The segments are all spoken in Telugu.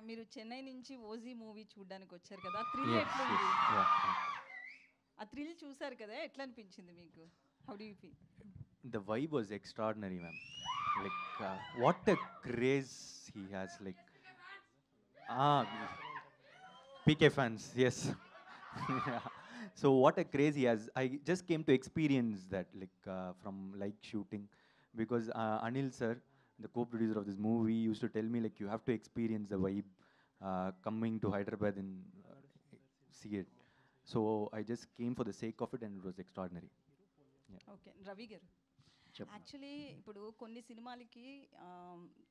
మీరు చెన్నై నుంచి ఓజీ మూవీ చూడడానికి వచ్చారు కదా, థ్రిల్ Yes, ఎట్లుంది? yes, yeah. ఆ థ్రిల్ చూసారు కదా, ఎట్లా అనిపించింది మీకు? How do you feel? The vibe was extraordinary, ma'am. Like, what a craze he has. Like, ah, PK fans, yes. Yeah. So, what a craze he has. I just came to experience that, like, from like shooting, because Anil sir, the co-producer of this movie, used to tell me like you have to experience the vibe coming to Hyderabad and see it. So I just came for the sake of it, and it was extraordinary. Okay, Ravi గారు, చెప్పు. యాక్చువల్లీ ఇప్పుడు కొన్ని సినిమాలకి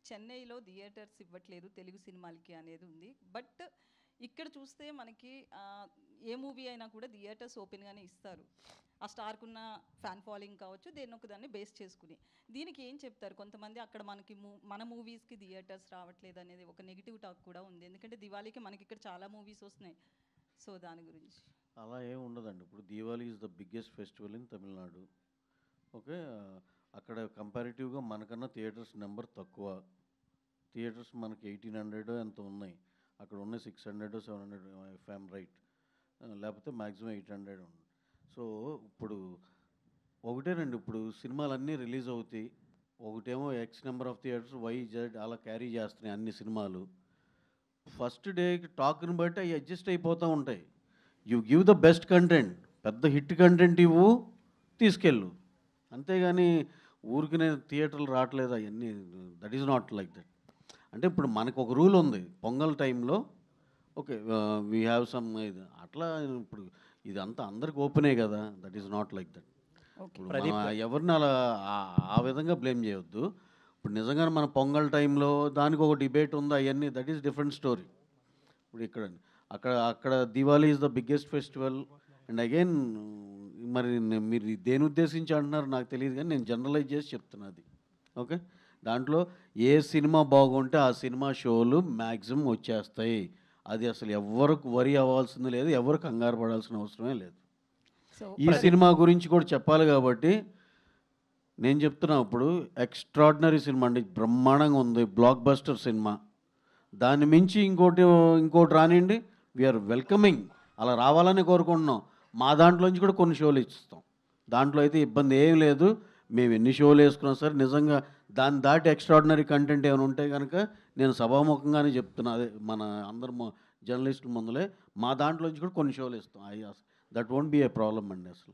చెన్నైలో థియేటర్స్ ఇవ్వట్లేదు తెలుగు సినిమాలకి అనేది ఉంది. బట్ ఇక్కడ చూస్తే మనకి ఏ మూవీ అయినా కూడా థియేటర్స్ ఓపెన్గానే ఇస్తారు. ఆ స్టార్కున్న ఫ్యాన్ ఫాలోయింగ్ కావచ్చు, దేన్ని ఒకదాన్ని బేస్ చేసుకుని. దీనికి ఏం చెప్తారు? కొంతమంది అక్కడ మనకి మన మూవీస్కి థియేటర్స్ రావట్లేదు అనేది ఒక నెగిటివ్ టాక్ కూడా ఉంది. ఎందుకంటే దివాళీకి మనకి ఇక్కడ చాలా మూవీస్ వస్తున్నాయి. సో దాని గురించి అలా ఏం ఉండదండి. ఇప్పుడు Diwali is the biggest festival in Tamil Nadu. Okay, అక్కడ కంపారిటివ్గా మనకన్నా థియేటర్స్ నెంబర్ తక్కువ. థియేటర్స్ మనకి 1800 ఎంత ఉన్నాయి, అక్కడ ఉన్న 600 700 ఇఫ్ ఐఎమ్ రైట్, లేకపోతే మ్యాక్సిమం 800 ఉంది. సో ఇప్పుడు ఒకటేనండి, ఇప్పుడు సినిమాలన్నీ రిలీజ్ అవుతాయి. ఒకటేమో X number of theatres Y Z అలా క్యారీ చేస్తున్నాయి అన్ని సినిమాలు. ఫస్ట్ డే టాక్ని బట్టి అవి అడ్జస్ట్ అయిపోతూ ఉంటాయి. You give the best content, పెద్ద హిట్ కంటెంట్ ఇవ్వు, తీసుకెళ్ళు. అంతేగాని ఊరికినే థియేటర్లు రావట్లేదు అవన్నీ, that is not like that. అంటే ఇప్పుడు మనకు ఒక రూల్ ఉంది, పొంగల్ టైంలో ఓకే వీ హ్యావ్ సమ్ ఇది అట్లా. ఇప్పుడు ఇదంతా అందరికి ఓపెనే కదా, that is not like that. ఇప్పుడు ఎవరిని అలా ఆ విధంగా బ్లేమ్ చేయొద్దు. ఇప్పుడు నిజంగానే మన పొంగల్ టైంలో దానికి ఒక డిబేట్ ఉంది, అవన్నీ దట్ ఈస్ డిఫరెంట్ స్టోరీ. ఇప్పుడు అక్కడ Diwali is the biggest festival. And again మరి మీరు దేని ఉద్దేశించి అంటున్నారు నాకు తెలియదు, కానీ నేను జనరలైజ్ చేసి చెప్తున్నది. ఓకే, దాంట్లో ఏ సినిమా బాగుంటే ఆ సినిమా షోలు మ్యాక్సిమం వచ్చేస్తాయి. అది అసలు ఎవరికి వరి అవ్వాల్సింది లేదు, ఎవరు కంగారు పడాల్సిన అవసరమే లేదు. ఈ సినిమా గురించి కూడా చెప్పాలి కాబట్టి నేను చెప్తున్నా. ఇప్పుడు ఎక్స్ట్రాడినరీ సినిమా అండి, బ్రహ్మాండంగా ఉంది, బ్లాక్ బస్టర్ సినిమా. దాన్ని మించి ఇంకోటి రానివ్వండి, వీఆర్ వెల్కమింగ్. అలా రావాలని కోరుకుంటున్నాం. మా దాంట్లోంచి కూడా కొన్ని షోలు ఇస్తాం, దాంట్లో అయితే ఇబ్బంది ఏం లేదు. మేము ఎన్ని షోలు వేసుకున్నా సరే నిజంగా దాన్ని దాటి ఎక్స్ట్రాడినరీ కంటెంట్ ఏమైనా ఉంటే కనుక నేను సభాముఖంగానే చెప్తున్నా. అదే మన అందరు జర్నలిస్టుల ముందులే మా దాంట్లోంచి కూడా కొన్ని షోలు ఇస్తాం. That won't be A problem అండి అసలు.